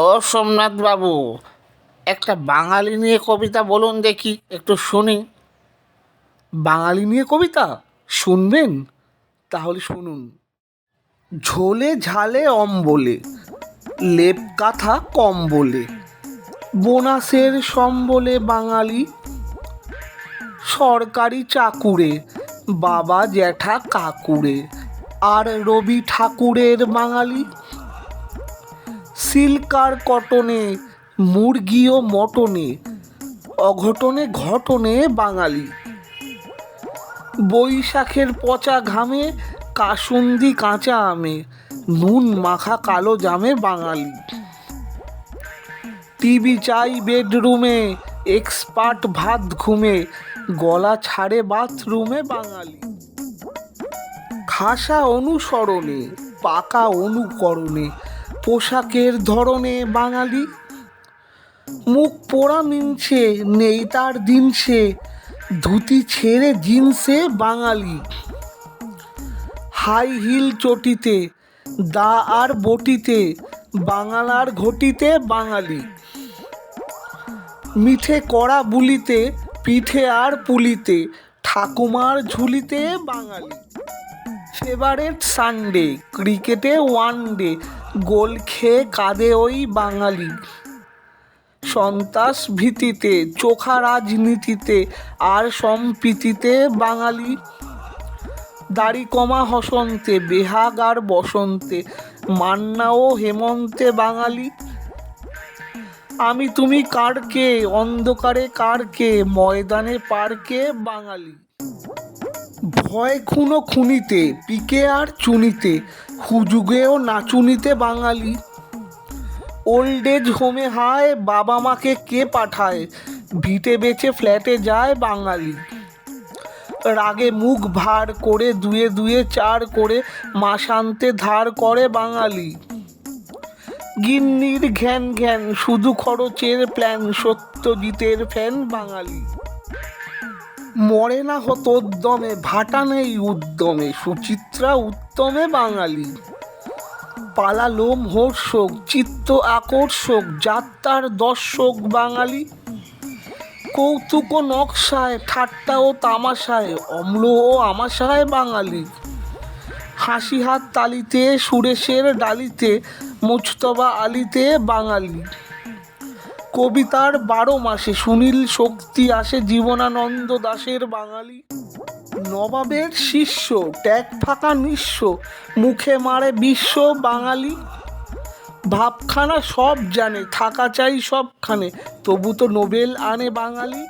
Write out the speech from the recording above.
ও সোমনাথ বাবু, একটা বাঙালি নিয়ে কবিতা বলুন দেখি, একটু শুনি। বাঙালি নিয়ে কবিতা শুনবেন? তাহলে শুনুন। ঝোলে ঝালে অম্বলে, লেপ কাঁথা কম্বলে, বোনাসের সম্বলে বাঙালি, সরকারি চাকুরে, বাবা জ্যাঠা কাকুরে, আর রবি ঠাকুরের বাঙালি। সিল্কার কটনে, মুরগি ও মটনে, অঘটনে ঘটনে বাঙালি। বৈশাখের পচা ঘামে, কাসুন্দি কাঁচা আমে, নুন মাখা কালো জামে বাঙালি। টিভি চাই বেডরুমে, এক্সপার্ট ভাত ঘুমে, গলা ছাড়ে বাথরুমে বাঙালি। খাসা অনুসরণে, পাকা অনুকরণে, পোশাকের ধরনে বাঙালি। মুখ পোড়া মিনছে, নেই তার দিন সে, ধুতি ছেড়ে জিন্সে বাঙালি। হাই হিল চটিতে, দা আর বটিতে, বাঙালার ঘটিতে বাঙালি। মিঠে কড়া বুলিতে, পিঠে আর পুলিতে, ঠাকুমার ঝুলিতে বাঙালি। ফেভারেট সানডে, ক্রিকেটে ওয়ানডে, গোল খেয়ে কাঁদে ওই বাঙালি। সন্ত্রাস ভীতিতে, চোখা রাজনীতিতে, আর সম্প্রীতিতে বাঙালি। দাড়ি কমা হসন্তে, বেহাগ আর বসন্তে, মান্না ও হেমন্তে বাঙালি। আমি তুমি কারকে, অন্ধকারে কারকে, ময়দানে পার্কে বাঙালি। ভয় খুনো খুনিতে, পিকে আর চুনিতে, হুজুগে ও নাচুনিতে বাঙালি। ওল্ড এজ হোমে হায়, বাবা মাকে কে পাঠায়, ভিটে বেচে ফ্ল্যাটে যায় বাঙালি। রাগে মুখ ভার করে, দুয়ে দুয়ে চার করে, মাসান্তে ধার করে বাঙালি। গিন্নির ঘ্যান ঘ্যান, শুধু খরচের প্ল্যান, সত্যজিতের ফ্যান বাঙালি। মরে না হতোদ্যমে, ভাটা নেই উদ্যমে, সুচিত্রা উত্তমে বাঙালি। পালালো হর্ষক, চিত্ত আকর্ষক, যাত্রার দর্শক বাঙালি। কৌতুক ও নকশায়, ঠাট্টা ও তামাশায়, অম্ল ও আমাশায় বাঙালি। হাসি হাত তালিতে, সুরেশের ডালিতে, মুজতবা আলিতে বাঙালি। কবিতার 12 মাসে, সুনীল শক্তি আসে জীবনানন্দ দাশের বাঙালি। নবাবের শিষ্য, ট্যাগ ফাঁকা নিঃস্ব, মুখে মারে বিশ্ব বাঙালি। ভাবখানা সব জানে, থাকা চাই সবখানে, তবু তো নোবেল আনে বাঙালি।